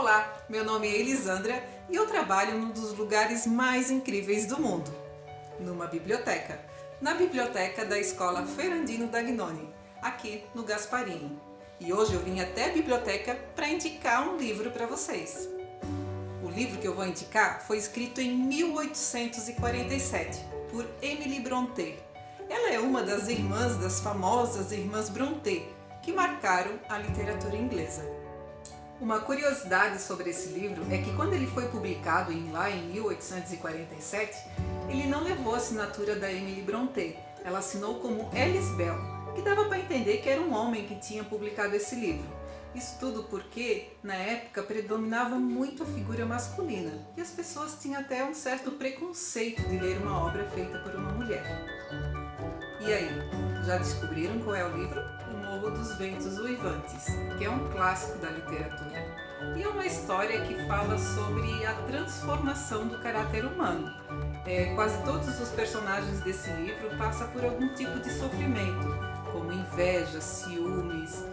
Olá, meu nome é Elisandra e eu trabalho num dos lugares mais incríveis do mundo, numa biblioteca, na biblioteca da Escola Ferrandino Dagnoni, aqui no Gasparini. E hoje eu vim até a biblioteca para indicar um livro para vocês. O livro que eu vou indicar foi escrito em 1847 por Emily Brontë. Ela é uma das irmãs das famosas irmãs Brontë, que marcaram a literatura inglesa. Uma curiosidade sobre esse livro é que quando ele foi publicado lá em 1847, ele não levou a assinatura da Emily Brontë. Ela assinou como Alice Bell, que dava para entender que era um homem que tinha publicado esse livro. Isso tudo porque, na época, predominava muito a figura masculina e as pessoas tinham até um certo preconceito de ler uma obra feita por uma mulher. E aí, já descobriram qual é o livro? O Morro dos Ventos Uivantes, que é um clássico da literatura. E é uma história que fala sobre a transformação do caráter humano. Quase todos os personagens desse livro passam por algum tipo de sofrimento, como inveja, ciúmes,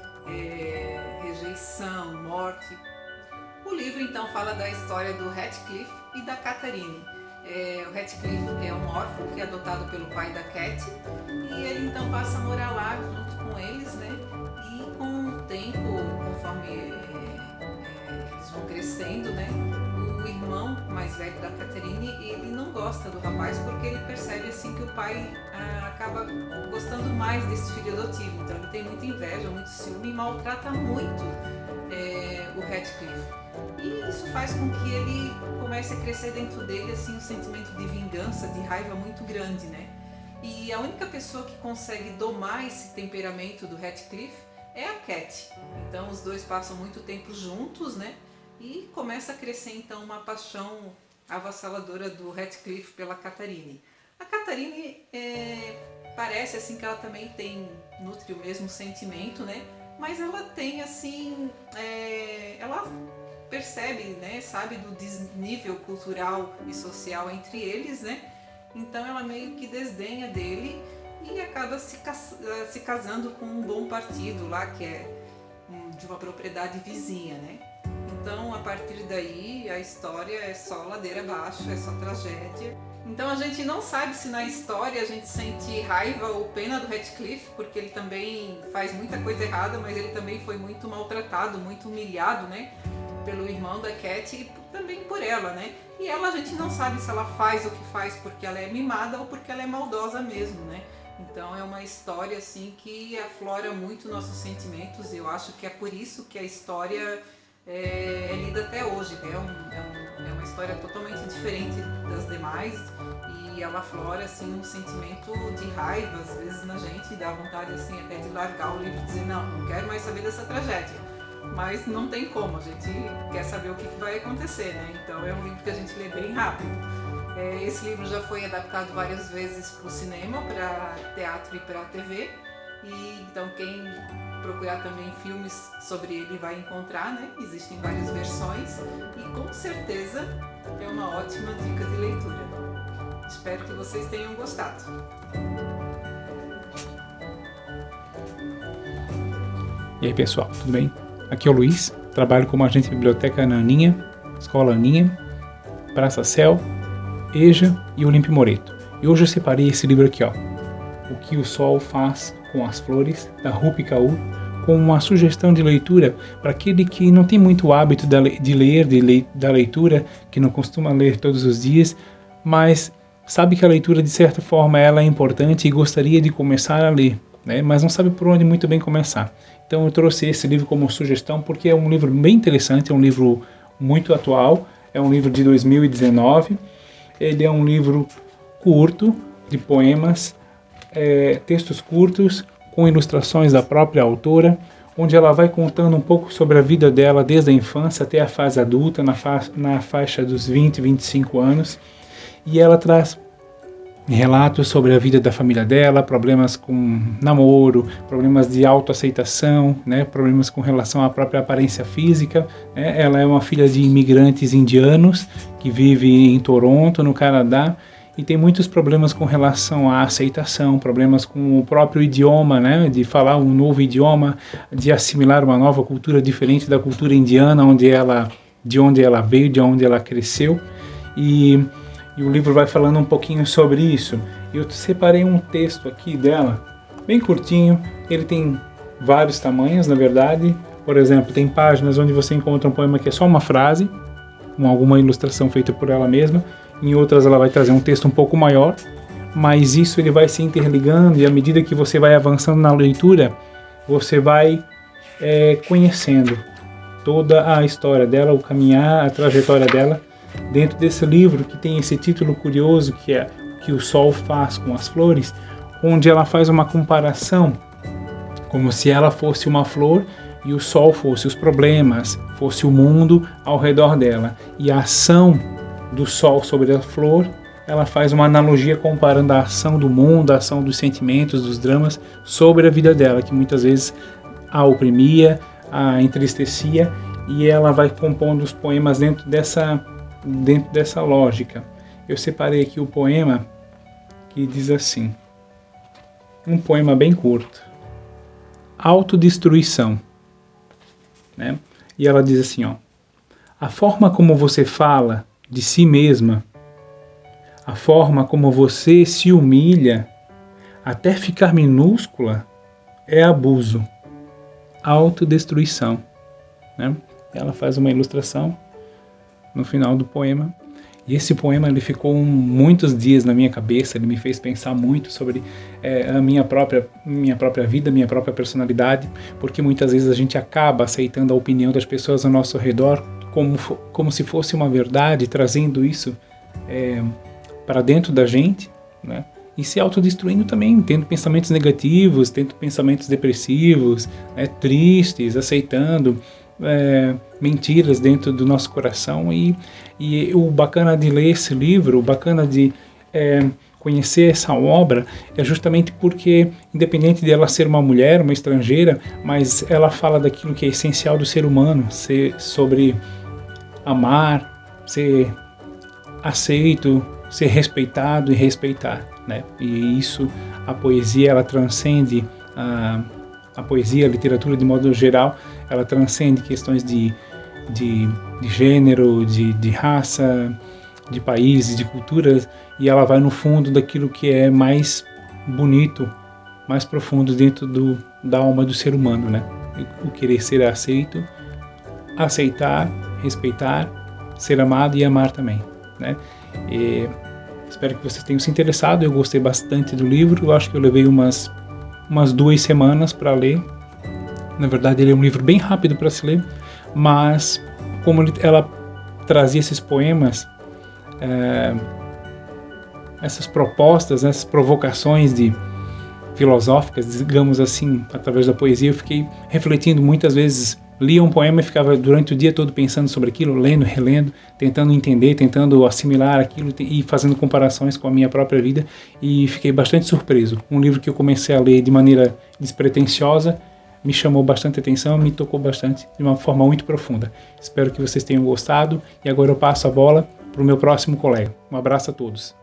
rejeição, morte. O livro então fala da história do Heathcliff e da Catherine. O Heathcliff é um órfão que é adotado pelo pai da Cat e ele então passa a morar lá junto com eles, né? E com o tempo, conforme eles vão crescendo, né? O irmão mais velho da Catherine, ele não gosta do rapaz porque ele percebe assim que o pai acaba gostando mais desse filho adotivo. Então ele tem muita inveja, muito ciúme e maltrata muito o Heathcliff. E isso faz com que ele comece a crescer dentro dele assim um sentimento de vingança, de raiva muito grande, né? E a única pessoa que consegue domar esse temperamento do Heathcliff é a Cat. Então os dois passam muito tempo juntos, né? E começa a crescer então uma paixão avassaladora do Heathcliff pela Catherine. A Catherine parece assim que ela também nutre o mesmo sentimento, né? Mas ela tem assim, ela percebe, né, sabe do desnível cultural e social entre eles, né? Então ela meio que desdenha dele e acaba se casando com um bom partido lá, que é de uma propriedade vizinha, né? Então a partir daí a história é só ladeira abaixo, é só tragédia. Então a gente não sabe se na história a gente sente raiva ou pena do Heathcliff, porque ele também faz muita coisa errada, mas ele também foi muito maltratado, muito humilhado, né? Pelo irmão da Cat e também por ela, né? E ela, a gente não sabe se ela faz o que faz porque ela é mimada ou porque ela é maldosa mesmo, né? Então é uma história assim que aflora muito nossos sentimentos. Eu acho que é por isso que a história é lida até hoje, né? É uma história totalmente diferente das demais e ela aflora assim um sentimento de raiva às vezes na gente, dá vontade assim até de largar o livro e dizer não quero mais saber dessa tragédia. Mas não tem como, a gente quer saber o que vai acontecer, né? Então é um livro que a gente lê bem rápido. Esse livro já foi adaptado várias vezes para o cinema, para teatro e para TV. E então quem procurar também filmes sobre ele vai encontrar, né? Existem várias versões e com certeza é uma ótima dica de leitura. Espero que vocês tenham gostado. E aí pessoal, tudo bem? Aqui é o Luiz, trabalho como agente de biblioteca na Aninha, Escola Aninha, Praça Céu, EJA e Olímpio Moreto. E hoje eu separei esse livro aqui, ó, O que o Sol Faz com as Flores, da Rupi Kaur, com uma sugestão de leitura para aquele que não tem muito hábito da leitura, que não costuma ler todos os dias, mas sabe que a leitura de certa forma ela é importante e gostaria de começar a ler, né? Mas não sabe por onde muito bem começar. Então eu trouxe esse livro como sugestão porque é um livro bem interessante, é um livro muito atual, é um livro de 2019, ele é um livro curto, de poemas, textos curtos, com ilustrações da própria autora, onde ela vai contando um pouco sobre a vida dela desde a infância até a fase adulta, na faixa dos 20, 25 anos, e ela traz relatos sobre a vida da família dela, problemas com namoro, problemas de autoaceitação, né, problemas com relação à própria aparência física. Né? Ela é uma filha de imigrantes indianos que vive em Toronto, no Canadá, e tem muitos problemas com relação à aceitação, problemas com o próprio idioma, né, de falar um novo idioma, de assimilar uma nova cultura diferente da cultura indiana, onde ela de onde ela veio, de onde ela cresceu, e o livro vai falando um pouquinho sobre isso. Eu separei um texto aqui dela, bem curtinho, ele tem vários tamanhos, na verdade. Por exemplo, tem páginas onde você encontra um poema que é só uma frase, com alguma ilustração feita por ela mesma. Em outras ela vai trazer um texto um pouco maior, mas isso ele vai se interligando, e à medida que você vai avançando na leitura, você vai conhecendo toda a história dela, o caminhar, a trajetória dela, dentro desse livro que tem esse título curioso, que é O que o Sol faz com as flores, onde ela faz uma comparação, como se ela fosse uma flor e o sol fosse os problemas, fosse o mundo ao redor dela. E a ação do sol sobre a flor, ela faz uma analogia comparando a ação do mundo, a ação dos sentimentos, dos dramas sobre a vida dela, que muitas vezes a oprimia, a entristecia, e ela vai compondo os poemas dentro dessa lógica. Eu separei aqui o poema que diz assim, um poema bem curto: Autodestruição. Né? E ela diz assim, a forma como você fala de si mesma, a forma como você se humilha até ficar minúscula é abuso, autodestruição. Né? Ela faz uma ilustração no final do poema. E esse poema ele ficou muitos dias na minha cabeça, ele me fez pensar muito sobre a minha própria vida, minha própria personalidade, porque muitas vezes a gente acaba aceitando a opinião das pessoas ao nosso redor como se fosse uma verdade, trazendo isso para dentro da gente, né? E se autodestruindo também, tendo pensamentos negativos, tendo pensamentos depressivos, né, tristes, aceitando mentiras dentro do nosso coração. E o bacana de ler esse livro, o bacana de conhecer essa obra, é justamente porque, independente de ela ser uma mulher, uma estrangeira, mas ela fala daquilo que é essencial do ser humano, sobre amar, ser aceito, ser respeitado e respeitar, né? E isso, a poesia, ela transcende a poesia, a literatura de modo geral, ela transcende questões de gênero, de raça, de países, de culturas, e ela vai no fundo daquilo que é mais bonito, mais profundo dentro da alma do ser humano, né? O querer ser aceito, aceitar, respeitar, ser amado e amar também, né? E espero que vocês tenham se interessado. Eu gostei bastante do livro. Eu acho que eu levei umas 2 semanas para ler. Na verdade, ele é um livro bem rápido para se ler, mas como ela trazia esses poemas, essas propostas, essas provocações filosóficas, digamos assim, através da poesia, eu fiquei refletindo muitas vezes. Lia um poema e ficava durante o dia todo pensando sobre aquilo, lendo, relendo, tentando entender, tentando assimilar aquilo e fazendo comparações com a minha própria vida, e fiquei bastante surpreso. Um livro que eu comecei a ler de maneira despretensiosa, me chamou bastante atenção, me tocou bastante, de uma forma muito profunda. Espero que vocês tenham gostado, e agora eu passo a bola para o meu próximo colega. Um abraço a todos.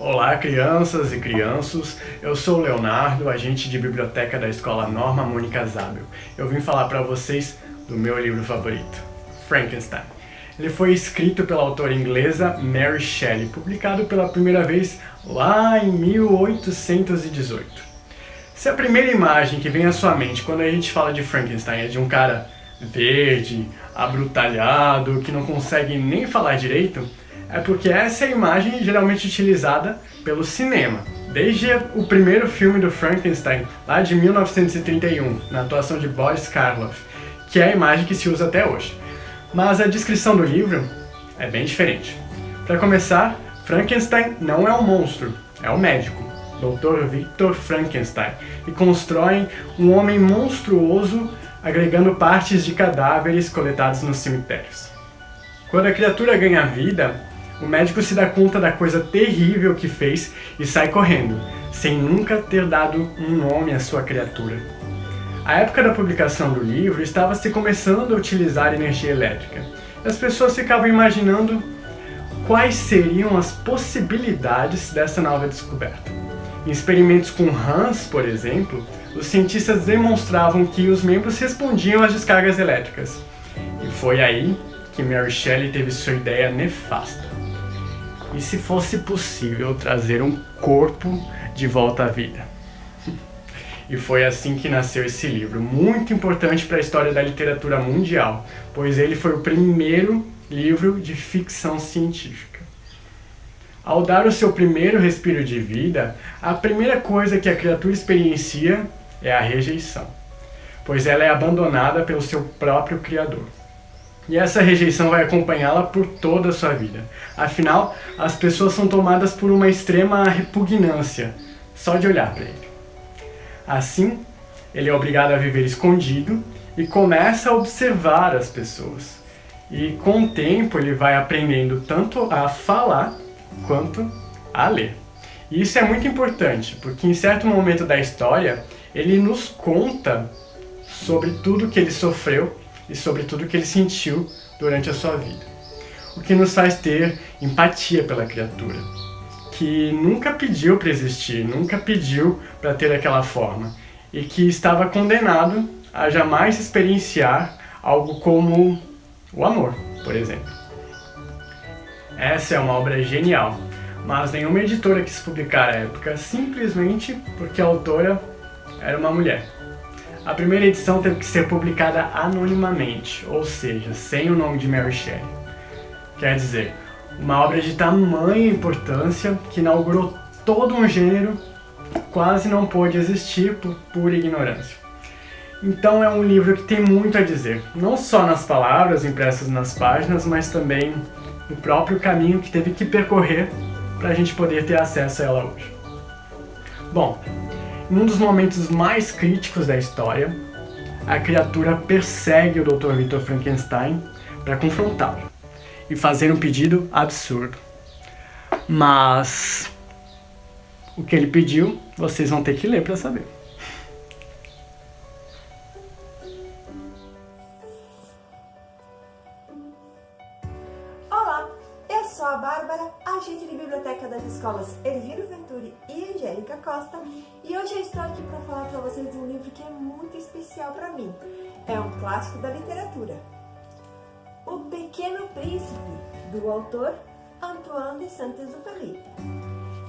Olá, crianças e crianços, eu sou o Leonardo, agente de biblioteca da Escola Norma Mônica Zabel. Eu vim falar para vocês do meu livro favorito, Frankenstein. Ele foi escrito pela autora inglesa Mary Shelley, publicado pela primeira vez lá em 1818. Se a primeira imagem que vem à sua mente quando a gente fala de Frankenstein é de um cara verde, abrutalhado, que não consegue nem falar direito, é porque essa é a imagem geralmente utilizada pelo cinema. Desde o primeiro filme do Frankenstein, lá de 1931, na atuação de Boris Karloff, que é a imagem que se usa até hoje. Mas a descrição do livro é bem diferente. Para começar, Frankenstein não é um monstro, é um médico, Dr. Victor Frankenstein, e constrói um homem monstruoso agregando partes de cadáveres coletados nos cemitérios. Quando a criatura ganha vida, o médico se dá conta da coisa terrível que fez e sai correndo, sem nunca ter dado um nome à sua criatura. A época da publicação do livro estava se começando a utilizar energia elétrica. As pessoas ficavam imaginando quais seriam as possibilidades dessa nova descoberta. Em experimentos com rãs, por exemplo, os cientistas demonstravam que os membros respondiam às descargas elétricas. E foi aí que Mary Shelley teve sua ideia nefasta. E se fosse possível trazer um corpo de volta à vida? E foi assim que nasceu esse livro, muito importante para a história da literatura mundial, pois ele foi o primeiro livro de ficção científica. Ao dar o seu primeiro respiro de vida, a primeira coisa que a criatura experiencia é a rejeição, pois ela é abandonada pelo seu próprio criador. E essa rejeição vai acompanhá-la por toda a sua vida. Afinal, as pessoas são tomadas por uma extrema repugnância, só de olhar para ele. Assim, ele é obrigado a viver escondido e começa a observar as pessoas. E com o tempo ele vai aprendendo tanto a falar quanto a ler. E isso é muito importante, porque em certo momento da história, ele nos conta sobre tudo que ele sofreu e sobre tudo que ele sentiu durante a sua vida. O que nos faz ter empatia pela criatura, que nunca pediu para existir, nunca pediu para ter aquela forma, e que estava condenado a jamais experienciar algo como o amor, por exemplo. Essa é uma obra genial, mas nenhuma editora quis publicar à época, simplesmente porque a autora era uma mulher. A primeira edição teve que ser publicada anonimamente, ou seja, sem o nome de Mary Shelley. Quer dizer, uma obra de tamanha importância que inaugurou todo um gênero quase não pôde existir por pura ignorância. Então é um livro que tem muito a dizer, não só nas palavras impressas nas páginas, mas também no próprio caminho que teve que percorrer para a gente poder ter acesso a ela hoje. Bom, em um dos momentos mais críticos da história, a criatura persegue o Dr. Victor Frankenstein para confrontá-lo e fazer um pedido absurdo. Mas o que ele pediu, vocês vão ter que ler para saber. Olá, eu sou a Bárbara, agente de biblioteca das escolas Elviro Venturi e Angélica Costa, e hoje eu estou aqui para falar para vocês de um livro que é muito especial para mim. É um clássico da literatura. O Pequeno Príncipe, do autor Antoine de Saint-Exupéry.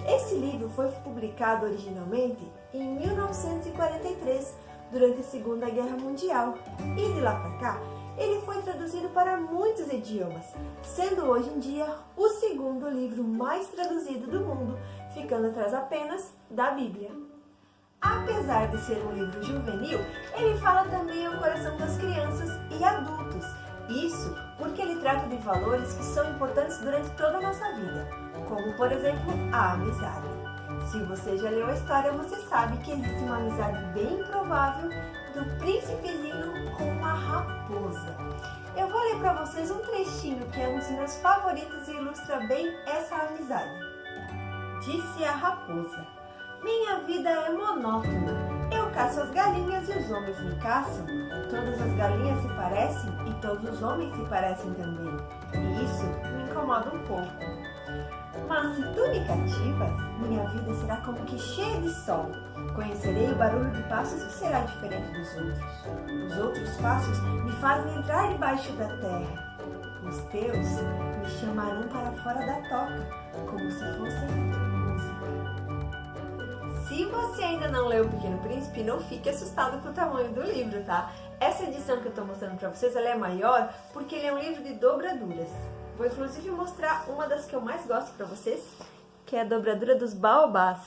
Esse livro foi publicado originalmente em 1943, durante a Segunda Guerra Mundial, e de lá para cá ele foi traduzido para muitos idiomas, sendo hoje em dia o segundo livro mais traduzido do mundo, ficando atrás apenas da Bíblia. Apesar de ser um livro juvenil, ele fala também ao coração das crianças e adultos. Isso porque ele trata de valores que são importantes durante toda a nossa vida, como, por exemplo, a amizade. Se você já leu a história, você sabe que existe uma amizade bem improvável do príncipezinho com uma raposa. Eu vou ler para vocês um trechinho que é um dos meus favoritos e ilustra bem essa amizade. Disse a raposa: minha vida é monótona. Eu caço as galinhas e os homens me caçam. Todas as galinhas se parecem e todos os homens se parecem também. E isso me incomoda um pouco. Mas se tu me cativas, minha vida será como que cheia de sol. Conhecerei o barulho de passos que será diferente dos outros. Os outros passos me fazem entrar debaixo da terra. Os teus me chamarão para fora da toca, como se fossem música. Se você ainda não leu O Pequeno Príncipe, não fique assustado com o tamanho do livro, tá? Essa edição que eu estou mostrando para vocês, ela é maior porque ele é um livro de dobraduras. Vou inclusive mostrar uma das que eu mais gosto para vocês, que é a dobradura dos baobás.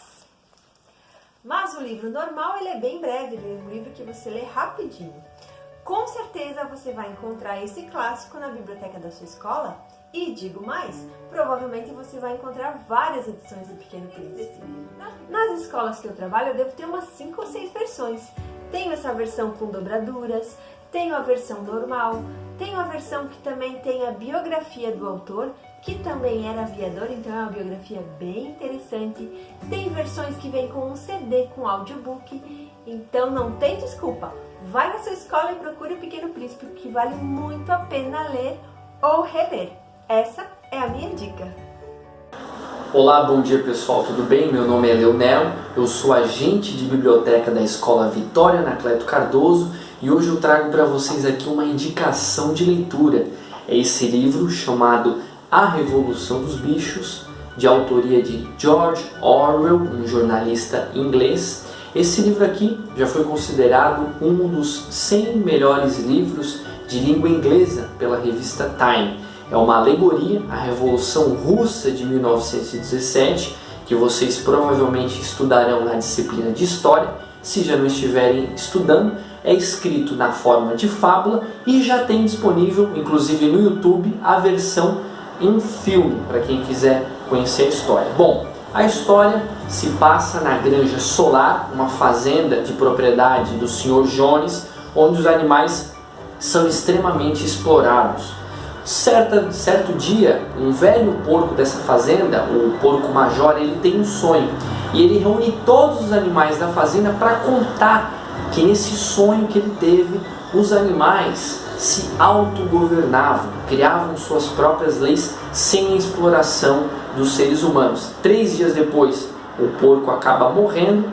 Mas o livro normal, ele é bem breve, ele é um livro que você lê rapidinho. Com certeza você vai encontrar esse clássico na biblioteca da sua escola e, digo mais, provavelmente você vai encontrar várias edições do Pequeno Príncipe. Nas escolas que eu trabalho, eu devo ter umas 5 ou 6 versões. Tenho essa versão com dobraduras, tenho a versão normal, tenho a versão que também tem a biografia do autor, que também era aviador, então é uma biografia bem interessante. Tem versões que vêm com um CD, com audiobook, então não tem desculpa. Vai na sua escola e procure O Pequeno Príncipe, que vale muito a pena ler ou reler. Essa é a minha dica. Olá, bom dia pessoal, tudo bem? Meu nome é Leonel, eu sou agente de biblioteca da Escola Vitória Anacleto Cardoso e hoje eu trago para vocês aqui uma indicação de leitura. É esse livro chamado A Revolução dos Bichos, de autoria de George Orwell, um jornalista inglês. Esse livro aqui já foi considerado um dos 100 melhores livros de língua inglesa pela revista Time. É uma alegoria à Revolução Russa de 1917, que vocês provavelmente estudarão na disciplina de História. Se já não estiverem estudando, é escrito na forma de fábula e já tem disponível, inclusive no YouTube, a versão em filme, para quem quiser conhecer a história. Bom, a história se passa na Granja Solar, uma fazenda de propriedade do Sr. Jones, onde os animais são extremamente explorados. Certo dia, um velho porco dessa fazenda, o porco major, ele tem um sonho e ele reúne todos os animais da fazenda para contar que nesse sonho que ele teve, os animais se autogovernavam, criavam suas próprias leis sem a exploração dos seres humanos. 3 dias depois, o porco acaba morrendo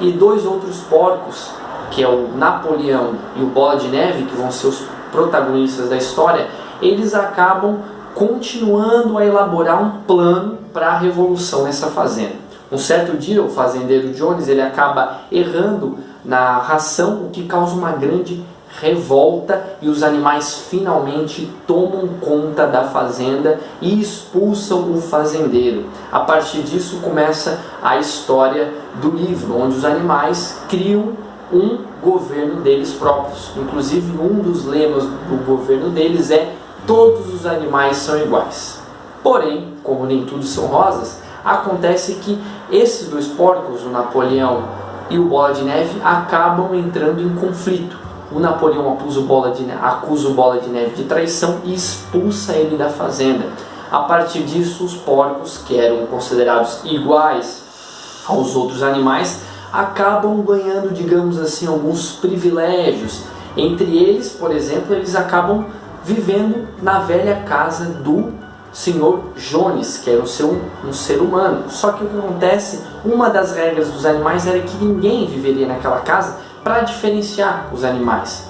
e 2 outros porcos, que é o Napoleão e o Bola de Neve, que vão ser os protagonistas da história, eles acabam continuando a elaborar um plano para a revolução nessa fazenda. Um certo dia, o fazendeiro Jones ele acaba errando na ração, o que causa uma grande revolta e os animais finalmente tomam conta da fazenda e expulsam o fazendeiro. A partir disso começa a história do livro, onde os animais criam um governo deles próprios. Inclusive, um dos lemas do governo deles é: todos os animais são iguais. Porém, como nem tudo são rosas, acontece que esses 2 porcos, o Napoleão e o Bola de Neve, acabam entrando em conflito. O Napoleão acusa o Bola de Neve de traição e expulsa ele da fazenda. A partir disso, os porcos, que eram considerados iguais aos outros animais, acabam ganhando, digamos assim, alguns privilégios. Entre eles, por exemplo, eles acabam vivendo na velha casa do Sr. Jones, que era um ser humano. Só que o que acontece, uma das regras dos animais era que ninguém viveria naquela casa para diferenciar os animais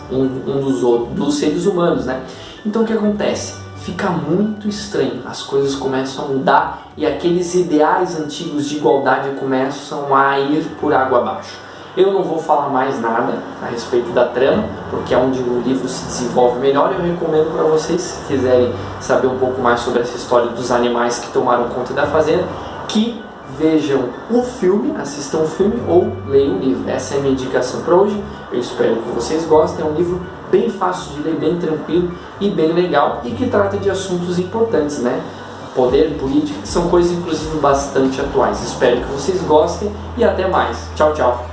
dos seres humanos, né? Então o que acontece? Fica muito estranho, as coisas começam a mudar e aqueles ideais antigos de igualdade começam a ir por água abaixo. Eu não vou falar mais nada a respeito da trama, porque é onde o livro se desenvolve melhor. Eu recomendo para vocês, se quiserem saber um pouco mais sobre essa história dos animais que tomaram conta da fazenda, que vejam o filme, assistam o filme ou leiam o livro. Essa é a minha indicação para hoje. Eu espero que vocês gostem. É um livro bem fácil de ler, bem tranquilo e bem legal, e que trata de assuntos importantes, né? Poder, política, que são coisas inclusive bastante atuais. Espero que vocês gostem e até mais. Tchau, tchau.